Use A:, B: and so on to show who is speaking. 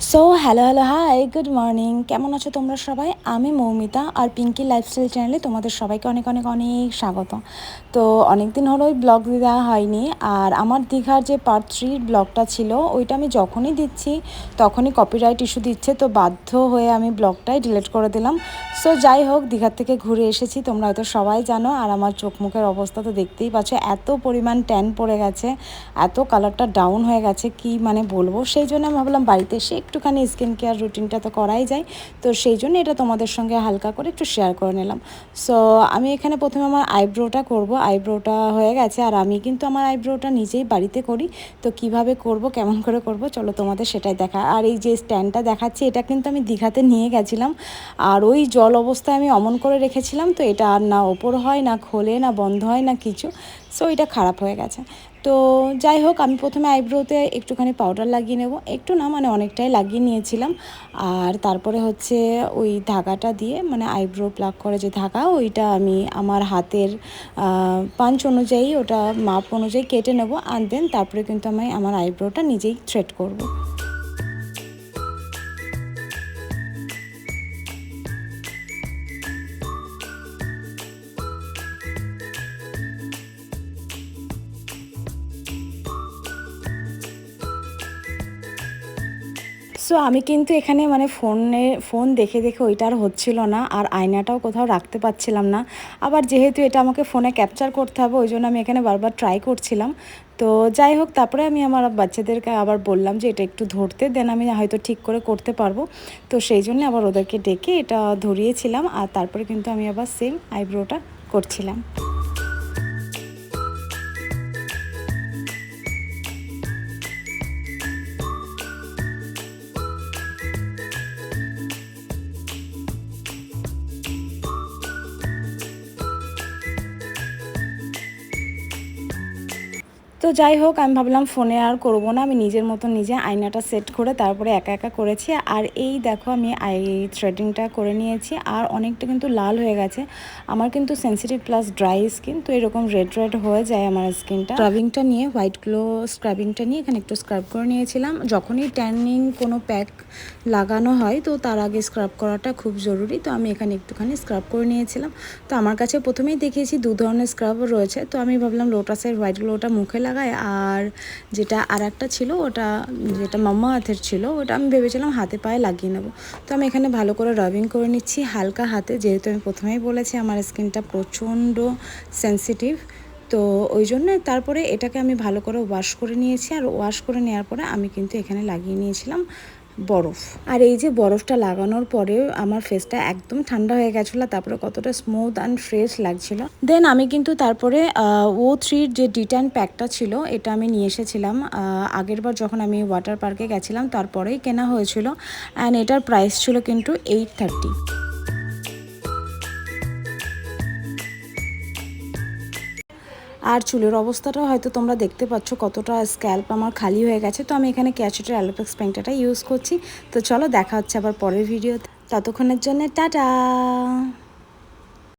A: So hello hi good morning, কেমন আছো তোমরা সবাই? আমি মৌমিতা আর পিঙ্কি লাইফস্টাইল চ্যানেলে তোমাদের সবাইকে অনেক অনেক অনেক স্বাগত। তো অনেক দিন হলো ওই ব্লগ দেওয়া হয়নি। আর আমার দীঘার যে পার্ট 3 ব্লগটা ছিল ওইটা আমি যখনই দিচ্ছি তখনই কপিরাইট ইস্যু দিচ্ছে, তো বাধ্য হয়ে আমি ব্লগটাই ডিলিট করে দিলাম। সো যাই হোক, দীঘার থেকে ঘুরে এসেছি, তোমরা হয়তো সবাই জানো। আর আমার চোখ মুখের অবস্থা তো দেখতেই পাচ্ছ, এত পরিমাণ ট্যান পড়ে গেছে, এত কালারটা ডাউন হয়ে গেছে, কি মানে বলবো। সেই জন্য আমি ভাবলাম বাড়িতে এসে একটুখানি স্কিন কেয়ার রুটিনটা তো করাই যায়, তো সেই জন্য এটা তোমাদের সঙ্গে হালকা করে একটু শেয়ার করে নিলাম। সো আমি এখানে প্রথমে আমার আইব্রোটা করব। আইব্রোটা হয়ে গেছে, আর আমি কিন্তু আমার আইব্রোটা নিজেই বাড়িতে করি। তো কিভাবে করব, কেমন করে করব, চলো তোমাদের সেটাই দেখা। আর এই যে স্ট্যান্ডটা দেখাচ্ছি, এটা কিন্তু আমি দীঘাতে নিয়ে গেছিলাম, আর ওই জল অবস্থায় আমি অমন করে রেখেছিলাম, তো এটা আর না ওপর হয়, না খোলে, না বন্ধ হয়, না কিছু। সো এটা খারাপ হয়ে গেছে। তো যাই হোক, আমি প্রথমে আইব্রোতে একটুখানি পাউডার লাগিয়ে নেব, একটু না মানে অনেকটাই লাগিয়ে নিয়েছিলাম। আর তারপরে হচ্ছে ওই ধাগাটা দিয়ে, মানে আইব্রো প্লাগ করে যে ধাগা, ওইটা আমি আমার হাতের পাঞ্চ অনুযায়ী, ওটা মাপ অনুযায়ী কেটে নেব। আর দেন তারপরে কিন্তু আমি আমার আইব্রোটা নিজেই থ্রেড করব। সো আমি কিন্তু এখানে মানে ফোন দেখে দেখে ওইটা আর হচ্ছিল না, আর আয়নাটাও কোথাও রাখতে পারছিলাম না। আবার যেহেতু এটা আমাকে ফোনে ক্যাপচার করতে হবে, ওই জন্য আমি এখানে বারবার ট্রাই করছিলাম। তো যাই হোক, তারপরে আমি আমার বাচ্চাদেরকে আবার বললাম যে এটা একটু ধরতে দেন, আমি হয়তো ঠিক করে করতে পারবো। তো সেই জন্য আবার ওদেরকে ডেকে এটা ধরিয়েছিলাম, আর তারপরে কিন্তু আমি আবার সেম আইব্রোটা করছিলাম। তো যাই হোক, আমি ভাবলাম ফোনে আর করব না, আমি নিজের মতো নিজে আয়নাটা সেট করে তারপরে একা একা করেছি। আর এই দেখো, আমি থ্রেডিংটা করে নিয়েছি, আর অনেকটা কিন্তু লাল হয়ে গেছে। আমার কিন্তু সেন্সিটিভ প্লাস ড্রাই স্কিন, তো এরকম রেড রেড হয়ে যায় আমার স্কিনটা। স্ক্রাবিংটা নিয়ে, হোয়াইট গ্লো স্ক্রাবিংটা নিয়ে এখানে একটু স্ক্রাব করে নিয়েছিলাম। যখনই ট্যানিং কোনো প্যাক লাগানো হয়, তো তার আগে স্ক্রাব করাটা খুব জরুরি। তো আমি এখানে একটুখানি স্ক্রাব করে নিয়েছিলাম। তো আমার কাছে প্রথমেই দেখিয়েছি দু ধরনের স্ক্রাবও রয়েছে, তো আমি ভাবলাম লোটাসের হোয়াইট গ্লোটা মুখে লাগাই, আর যেটা আর একটা ছিল, ওটা যেটা মাম্মা আর্থের ছিল, ওটা আমি ভেবেছিলাম হাতে পায়ে লাগিয়ে নেবো। তো আমি এখানে ভালো করে রাবিং করে নিচ্ছি হালকা হাতে, যেহেতু আমি প্রথমেই বলেছি আমার স্কিনটা প্রচণ্ড সেন্সিটিভ। তো ওই জন্য তারপরে এটাকে আমি ভালো করে ওয়াশ করে নিয়েছি, আর ওয়াশ করে নেওয়ার পরে আমি কিন্তু এখানে লাগিয়ে নিয়েছিলাম বরফ। আর এই যে বরফটা লাগানোর পরে আমার ফেসটা একদম ঠান্ডা হয়ে গেছিলো, তারপরে কতটা স্মুথ অ্যান্ড ফ্রেশ লাগছিল। দেন আমি কিন্তু তারপরে O3 যে ডিট্যান প্যাকটা ছিল, এটা আমি নিয়ে এসেছিলাম আগের বার যখন আমি ওয়াটার পার্কে গেছিলাম, তারপরেই কেনা হয়েছিল। অ্যান্ড এটার প্রাইস ছিল কিন্তু 830। আর চুলের অবস্থাটাও হয়তো তোমরা দেখতে পাচ্ছ কতটা স্ক্যাল্প আমার খালি হয়ে গেছে। তো আমি এখানে ক্যাচেটের অ্যালোপেক্স পেইন্টারটা ইউজ করছি। তো চলো দেখা হচ্ছে আবার পরের ভিডিওতে, ততক্ষণের জন্য টাটা।